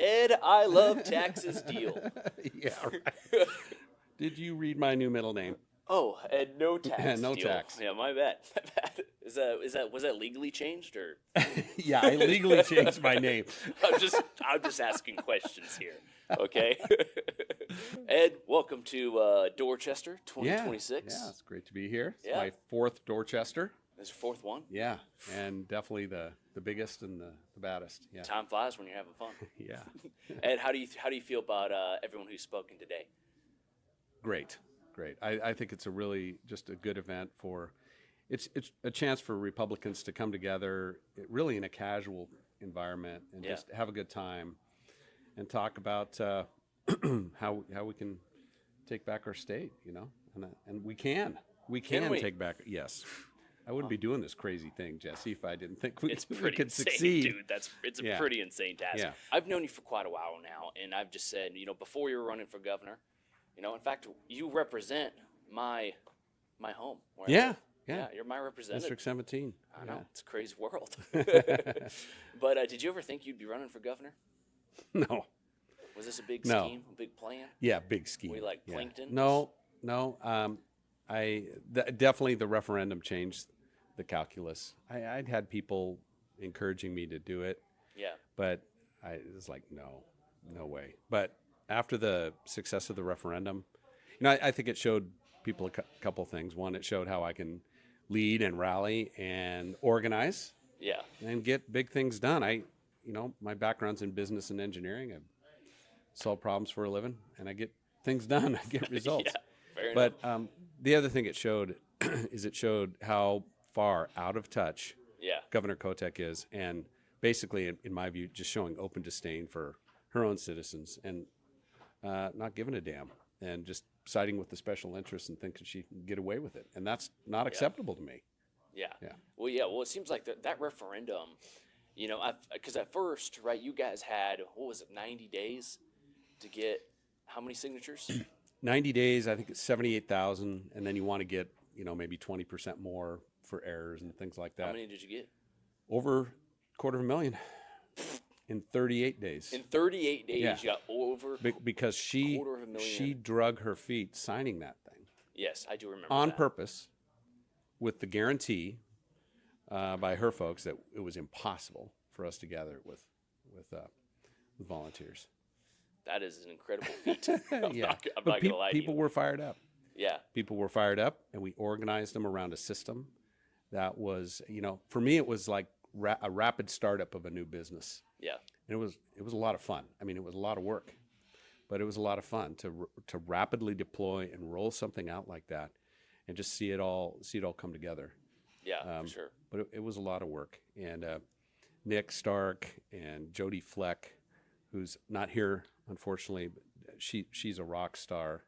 Ed, I love taxes Diehl. Yeah, right. Did you read my new middle name? Oh, Ed, no tax No deal. tax. Yeah, my bad. My bad. Was that legally changed or? Yeah, I legally changed my name. I'm just asking questions here. Okay. Ed, welcome to Dorchester, Yeah, 2026. yeah, it's great to be here. It's Yeah. my fourth Dorchester. This is your fourth one. Yeah, and definitely the biggest and the baddest. Yeah, Time flies when you're having fun. yeah, Ed, how do you feel about everyone who's spoken today? great. I think it's a really just a good event for. It's a chance for Republicans to come together, really in a casual environment, and Yeah. just have a good time, and talk about how we can take back our state. You know, and we can we? take back. Yes. I wouldn't be doing this crazy thing, Jesse, if I didn't think we It's pretty could insane, succeed. dude. It's a Yeah. pretty insane task. Yeah. I've known you for quite a while now, and I've just said, before you were running for governor, in fact, you represent my home. Where I Yeah, live. yeah. You're my representative. District 17. I know, Yeah. it's a crazy world. But did you ever think you'd be running for governor? No. Was this a big No. scheme, a big plan? Yeah, big scheme. Were you like Yeah. plankton? No. Definitely the referendum changed the calculus. I'd had people encouraging me to do it, Yeah. but I was like, no way. But after the success of the referendum, I think it showed people a couple things. One, it showed how I can lead and rally and organize Yeah. and get big things done. My background's in business and engineering. I solve problems for a living, and I get things done. I get results. Yeah. Fair enough. But the other thing it showed is it showed how far out of touch Yeah. Governor Kotek is, and basically, in my view, just showing open disdain for her own citizens and not giving a damn, and just siding with the special interests and thinking she can get away with it, and that's not acceptable to me. Yeah. Yeah. Well, yeah. Well, it seems like that referendum, because at first, right, you guys had, what was it, 90 days to get how many signatures? 90 days, I think it's 78,000, and then you want to get maybe 20% more for errors and things like that. How many did you get? Over 250,000 in 38 days. In 38 days, Yeah. you got over. Because she 250,000. drug her feet signing that thing Yes, I do remember on that. purpose, with the guarantee by her folks that it was impossible for us to gather it with volunteers. That is an incredible feat. I'm Yeah, not but gonna lie to you. people were fired up. Yeah. People were fired up, and we organized them around a system that was, for me, it was like a rapid startup of a new business. Yeah. And it was a lot of fun. I mean, it was a lot of work, but it was a lot of fun to rapidly deploy and roll something out like that, and just see it all come together. Yeah, for sure. But it was a lot of work. And Nick Stark and Jody Fleck, who's not here unfortunately, but she's a rock star.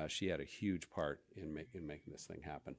She had a huge part in making this thing happen.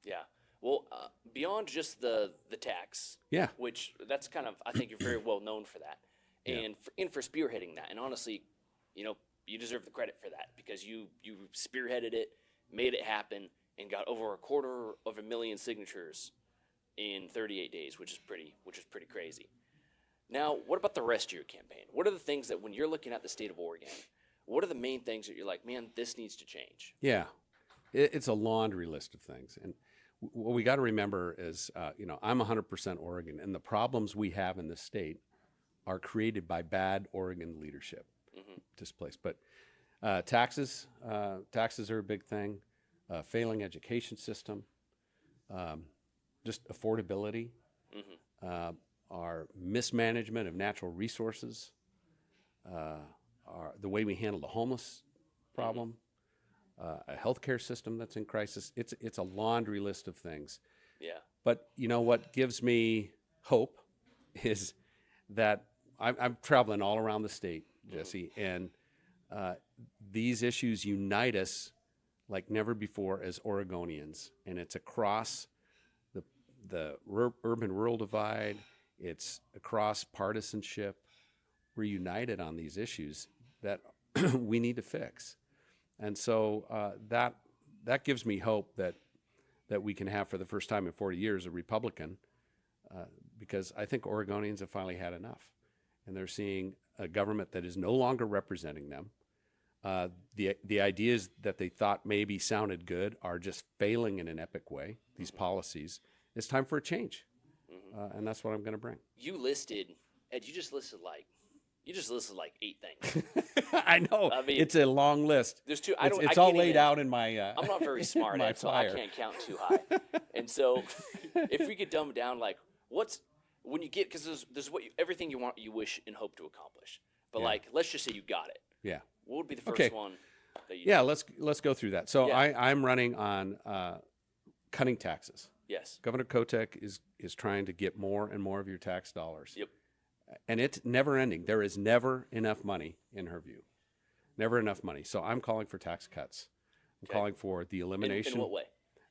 Yeah. Well, beyond just the tax, Yeah. which that's kind of, I think you're very well known for that, and for spearheading that. And honestly, you deserve the credit for that, because you spearheaded it, made it happen, and got over 250,000 signatures in 38 days, which is pretty crazy. Now, what about the rest of your campaign? What are the things that, when you're looking at the state of Oregon, what are the main things that you're like, man, this needs to change? Yeah, it's a laundry list of things. And what we got to remember is, I'm 100% Oregon, and the problems we have in this state are created by bad Oregon leadership, displaced. But taxes are a big thing. Failing education system, just affordability, our mismanagement of natural resources, the way we handle the homeless problem, a healthcare system that's in crisis. It's a laundry list of things. Yeah. But what gives me hope is that I'm traveling all around the state, Jesse, and these issues unite us like never before as Oregonians, and it's across the urban-rural divide. It's across partisanship. We're united on these issues that we need to fix, and so that gives me hope that we can have, for the first time in 40 years, a Republican, because I think Oregonians have finally had enough, and they're seeing a government that is no longer representing them. The ideas that they thought maybe sounded good are just failing in an epic way. These policies. It's time for a change, and that's what I'm going to bring. You listed, Ed. You just listed like 8 things. I know. I mean, it's a long list. There's two. It's all laid out in my. I'm not very smart, my Ed, so I flyer. can't count too high. And so, if we could dumb it down, like when you get, because there's everything you want, you wish, and hope to accomplish. But like, let's just say you got it. Yeah. What would be the first one that you? Yeah. Let's go through that. So Yeah. I'm running on cutting taxes. Yes. Governor Kotek is trying to get more and more of your tax dollars. Yep. And it's never ending. There is never enough money in her view. Never enough money. So I'm calling for tax cuts. I'm calling for the elimination. In what way?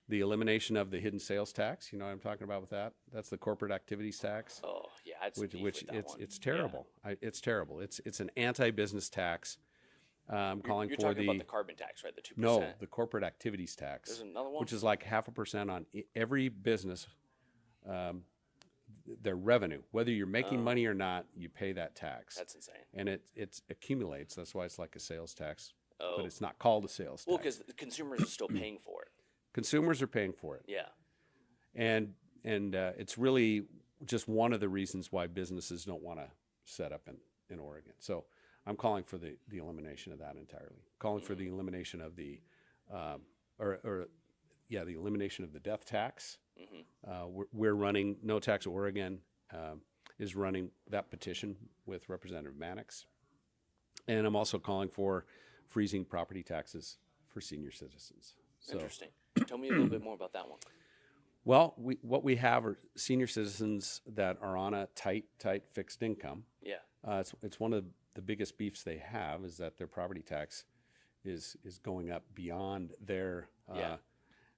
The elimination of the hidden sales tax. You know what I'm talking about with that? That's the corporate activities tax. Oh yeah, I'd which with that one. it's terrible. It's terrible. It's an anti-business tax. I'm calling You're for talking about the carbon tax, right? The 2%. no, the corporate activities tax. There's another one? Which is like 0.5% on every business. Their revenue, whether you're making money or not, you pay that tax. That's insane. And it accumulates. That's why it's like a sales tax, Oh. but it's not called a sales Well, tax. because consumers are still paying for it. Consumers are paying for it, Yeah. and it's really just one of the reasons why businesses don't want to set up in Oregon. So I'm calling for the elimination of that entirely. Calling for the elimination of the the elimination of the death tax. We're running No Tax Oregon is running that petition with Representative Mannix, and I'm also calling for freezing property taxes for senior citizens. So, Interesting. Tell me a little bit more about that one. well, what we have are senior citizens that are on a tight fixed income. Yeah. It's one of the biggest beefs they have is that their property tax is going up beyond their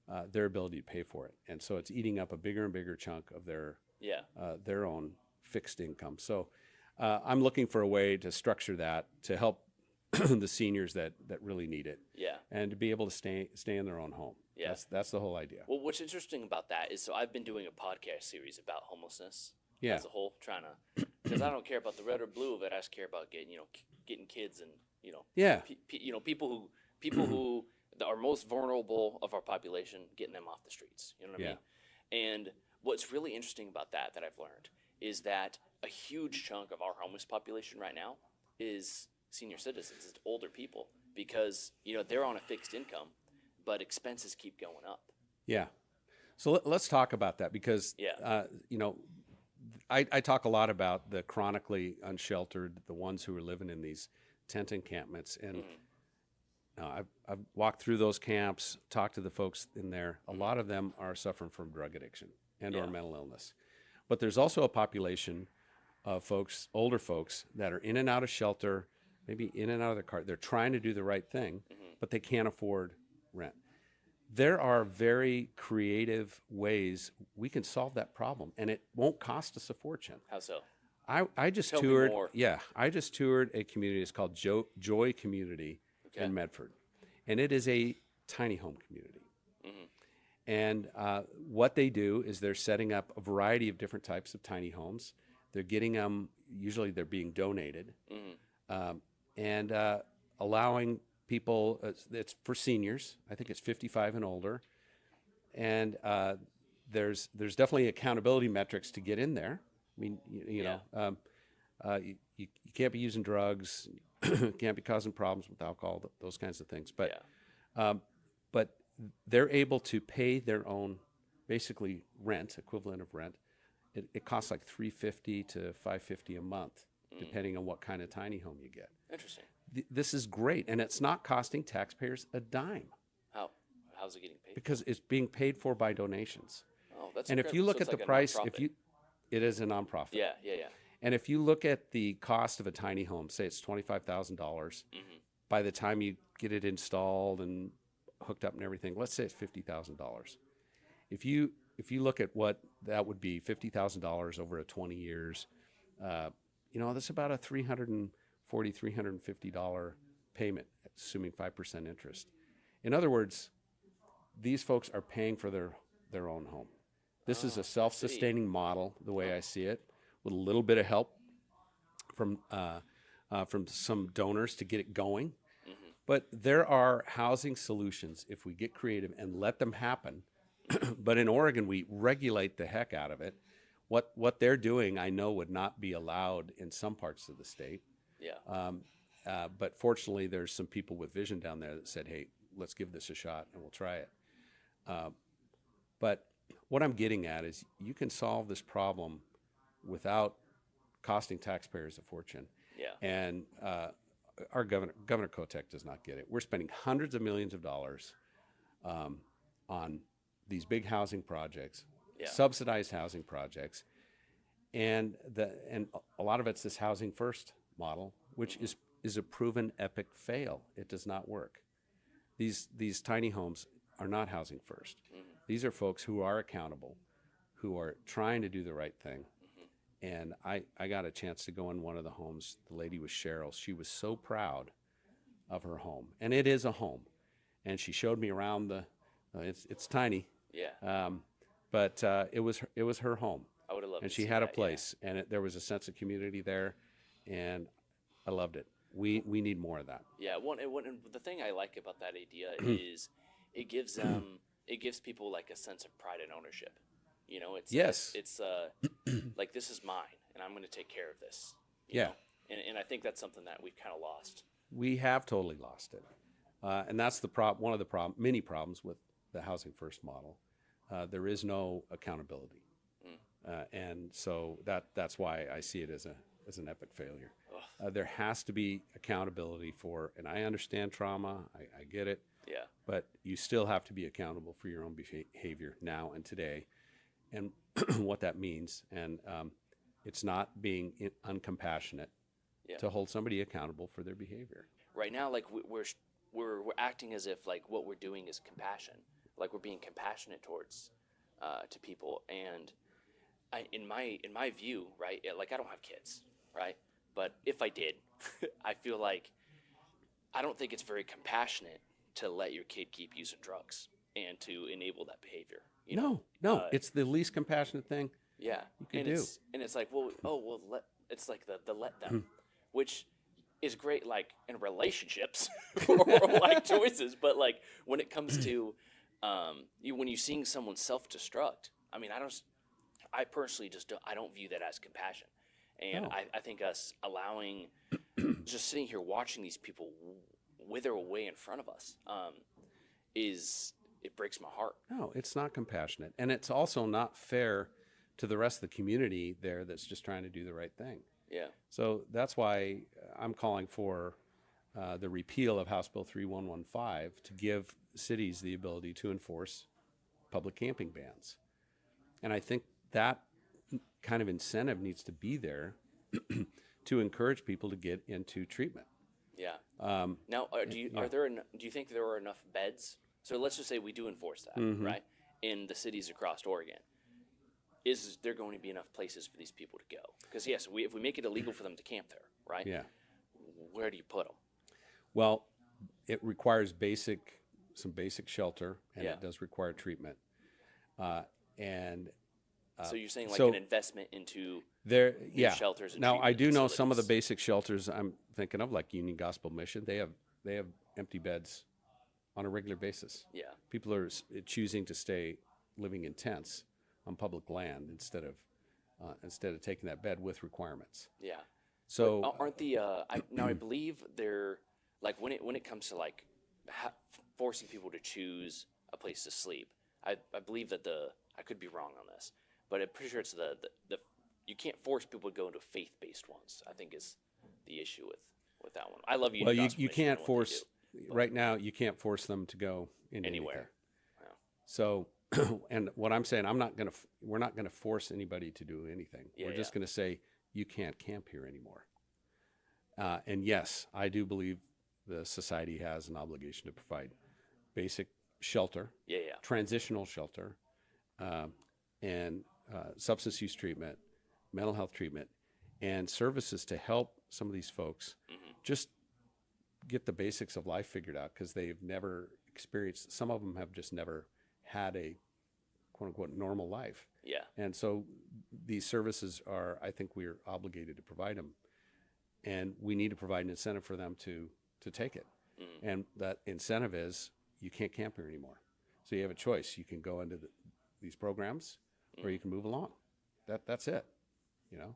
ability to pay for it, and so it's eating up a bigger and bigger chunk of their own fixed income. So I'm looking for a way to structure that to help the seniors that really need it, Yeah. and to be able to stay in their own home. Yeah. That's the whole idea. Well, what's interesting about that is, so I've been doing a podcast series about homelessness Yeah. as a whole, trying to, because I don't care about the red or blue of it. I just care about getting kids and Yeah. people who are most vulnerable of our population, getting them off the streets. You know what I Yeah. mean? And what's really interesting about that I've learned is that a huge chunk of our homeless population right now is senior citizens, it's older people, because they're on a fixed income, but expenses keep going up. Yeah. So let's talk about that because, I talk a lot about the chronically unsheltered, the ones who are living in these tent encampments. And I've walked through those camps, talked to the folks in there. A lot of them are suffering from drug addiction and or mental illness. But there's also a population of folks, older folks, that are in and out of shelter, maybe in and out of their car. They're trying to do the right thing, but they can't afford rent. There are very creative ways we can solve that problem, and it won't cost us a fortune. How so? I just Tell me toured. more. Yeah, I just toured a community. It's called Joy Community in Medford, and it is a tiny home community. And what they do is they're setting up a variety of different types of tiny homes. They're getting them. Usually, they're being donated, and allowing people. It's for seniors. I think it's 55 and older, and there's definitely accountability metrics to get in there. I mean, you can't be using drugs, can't be causing problems with alcohol, those kinds of things. But but they're able to pay their own, basically rent, equivalent of rent. It costs like $350 to $550 a month, depending on what kind of tiny home you get. Interesting. This is great, and it's not costing taxpayers a dime How's it getting paid? because it's being paid for by donations. Oh, that's And if you incredible. look So at it's the like a price, nonprofit. it is a nonprofit. Yeah. And if you look at the cost of a tiny home, say it's $25,000, by the time you get it installed and hooked up and everything, let's say it's $50,000. If you look at what that would be, $50,000 over 20 years, that's about a $340, $350 payment, assuming 5% interest. In other words, these folks are paying for their own home. This is a self-sustaining model, the way I see it, with a little bit of help from from some donors to get it going. But there are housing solutions if we get creative and let them happen. But in Oregon, we regulate the heck out of it. What they're doing, I know, would not be allowed in some parts of the state. Yeah. But fortunately, there's some people with vision down there that said, hey, let's give this a shot and we'll try it. But what I'm getting at is you can solve this problem without costing taxpayers a fortune. Yeah. And our Governor Kotek does not get it. We're spending hundreds of millions of dollars on these big housing projects, subsidized housing projects, and a lot of it's this housing first model, which is a proven epic fail. It does not work. These tiny homes are not housing first. These are folks who are accountable, who are trying to do the right thing. And I got a chance to go in one of the homes. The lady was Cheryl. She was so proud of her home, and it is a home. And she showed me around it's tiny. Yeah. But it was her home. I would have loved And to she see had a that, place, and there was a sense of community there, and I loved it. We need more of that. Yeah. And the thing I like about that idea is it gives people like a sense of pride and ownership. You know, it's like, this is mine, and I'm going to take care of this. You know? And I think that's something that we've kind of lost. We have totally lost it, and that's one of the many problems with the housing first model. There is no accountability, and so that's why I see it as an epic failure. There has to be accountability and I understand trauma. I get it. Yeah. But you still have to be accountable for your own behavior now and today, and what that means. And it's not being uncompassionate to hold somebody accountable for their behavior. Right now, like we're acting as if like what we're doing is compassion, like we're being compassionate towards to people. And in my view, right, like I don't have kids, right, but if I did, I feel like I don't think it's very compassionate to let your kid keep using drugs and to enable that behavior. No, it's the least compassionate thing. Yeah, you can do. It's like, it's like the let them, which is great, like in relationships or like choices, but like when it comes to when you're seeing someone self-destruct, I mean, I personally I don't view that as compassion, and I think us allowing, just sitting here watching these people wither away in front of us, it breaks my heart. No, it's not compassionate, and it's also not fair to the rest of the community there that's just trying to do the right thing. Yeah. So that's why I'm calling for the repeal of House Bill 3115 to give cities the ability to enforce public camping bans. And I think that kind of incentive needs to be there to encourage people to get into treatment. Yeah. Now, do you think there are enough beds? So let's just say we do enforce that, right, in the cities across Oregon. Is there going to be enough places for these people to go? Because yes, if we make it illegal for them to camp there, right? Yeah. Where do you put them? Well, it requires some basic shelter, and it does require treatment. So you're saying like an investment into shelters. And now I do know facilities. some of the basic shelters I'm thinking of, like Union Gospel Mission. They have empty beds on a regular basis. Yeah. People are choosing to stay living in tents on public land instead of taking that bed with requirements. Yeah. So but aren't I believe they're like when it comes to like forcing people to choose a place to sleep. I believe that I could be wrong on this, but I'm pretty sure it's the you can't force people to go into faith-based ones. I think is the issue with that one. I love you. Well, you can't force right now. You can't force them to go anywhere. Yeah. So. And what I'm saying, we're not gonna force anybody to do anything. We're just gonna say you can't camp here anymore. And yes, I do believe the society has an obligation to provide basic shelter, transitional shelter, and substance use treatment, mental health treatment, and services to help some of these folks just get the basics of life figured out, because they've never experienced. Some of them have just never had a quote-unquote normal life. Yeah. And so these services I think we're obligated to provide them. and we need to provide an incentive for them to take it. And that incentive is you can't camp here anymore. So you have a choice. You can go into these programs, or you can move along. That's it, you know.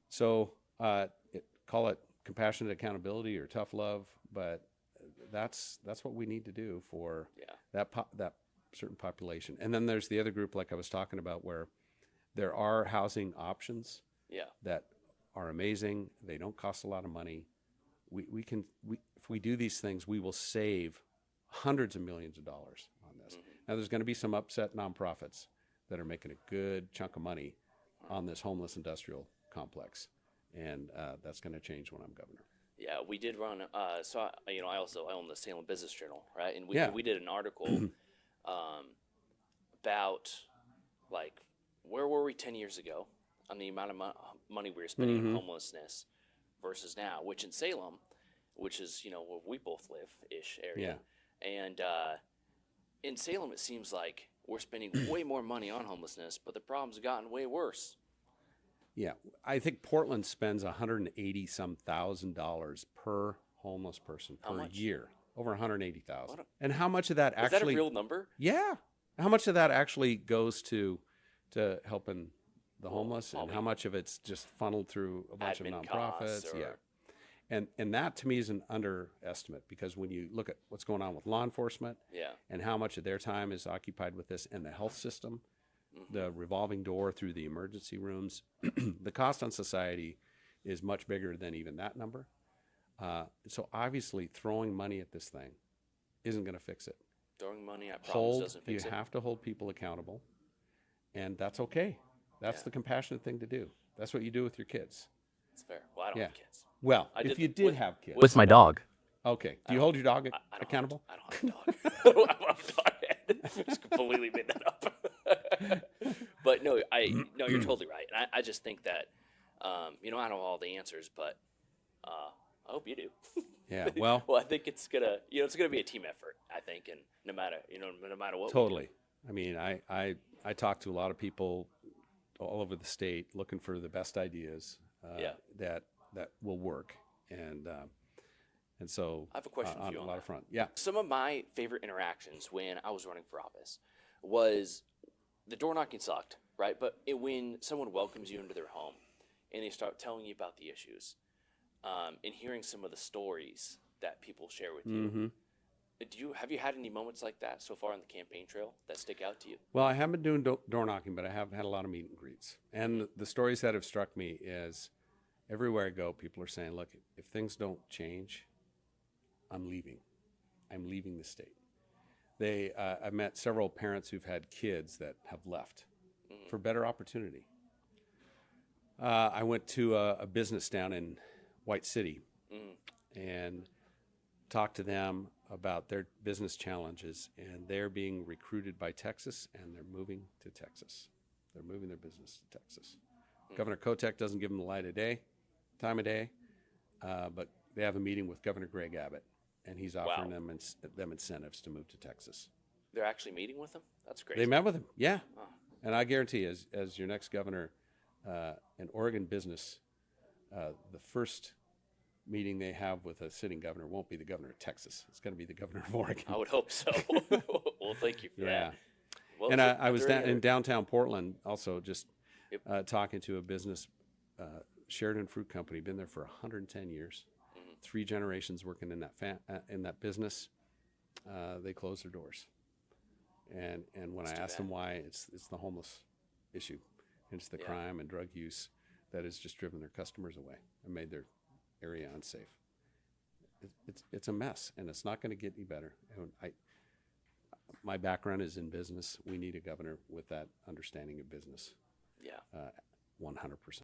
So call it compassionate accountability or tough love, but that's what we need to do for that certain population. And then there's the other group, like I was talking about, where there are housing options that are amazing. They don't cost a lot of money. If we do these things, we will save hundreds of millions of dollars on this. Now, there's going to be some upset nonprofits that are making a good chunk of money on this homeless industrial complex, and that's going to change when I'm governor. Yeah, we did run. So I also own the Salem Business Journal, right? And we did an article about like where were we 10 years ago on the amount of money we were spending on homelessness versus now, which in Salem, which is where we both live ish area, and in Salem it seems like we're spending way more money on homelessness, but the problem's gotten way worse. Yeah, I think Portland spends $180-some thousand per homeless person per year, over 180,000. And how much of that actually? Is that a real number? Yeah, how much of that actually goes to helping the homeless, and how much of it's just funneled through a bunch of nonprofits? And that to me is an underestimate, because when you look at what's going on with law enforcement, and how much of their time is occupied with this, and the health system, the revolving door through the emergency rooms, the cost on society is much bigger than even that number. So obviously throwing money at this thing isn't going to fix it. Throwing money at problems doesn't fix it. You have to hold people accountable, and that's okay. That's the compassionate thing to do. That's what you do with your kids. That's fair. Well, I don't have kids. Well, if you did have kids. With my dog. Okay. Do you hold your dog accountable? I don't have a dog. I don't have a dog. Just completely made that up. But no, you're totally right. And I just think that, I don't have all the answers, but I hope you do. Yeah. Well, I think it's gonna be a team effort. I think, and no matter what. Totally. I mean, I talk to a lot of people all over the state looking for the best ideas that will work, and so I have a question for you on on a lot that. of front. Yeah. Some of my favorite interactions when I was running for office was the door knocking sucked, right? But when someone welcomes you into their home and they start telling you about the issues, and hearing some of the stories that people share with you. Have you had any moments like that so far on the campaign trail that stick out to you? Well, I haven't been doing door knocking, but I have had a lot of meet and greets. And the stories that have struck me is everywhere I go, people are saying, look, if things don't change, I'm leaving. I'm leaving the state. I've met several parents who've had kids that have left for better opportunity. I went to a business down in White City and talked to them about their business challenges, and they're being recruited by Texas, and they're moving to Texas. They're moving their business to Texas. Governor Kotek doesn't give them the time of day, but they have a meeting with Governor Greg Abbott, and he's offering them incentives to move to Texas. They're actually meeting with him? That's great. They met with him, yeah. Oh. And I guarantee, as your next governor, an Oregon business, the first meeting they have with a sitting governor won't be the governor of Texas. It's going to be the governor of Oregon. I would hope so. Well, thank you for that. Well, and I was in downtown Portland also just talking to a business, Sheridan Fruit Company, been there for 110 years, 3 generations working in that business. They closed their doors. And when I asked them why, it's the homeless issue. It's the crime and drug use that has just driven their customers away and made their area unsafe. It's a mess, and it's not going to get any better. And my background is in business. We need a governor with that understanding of business. 100%.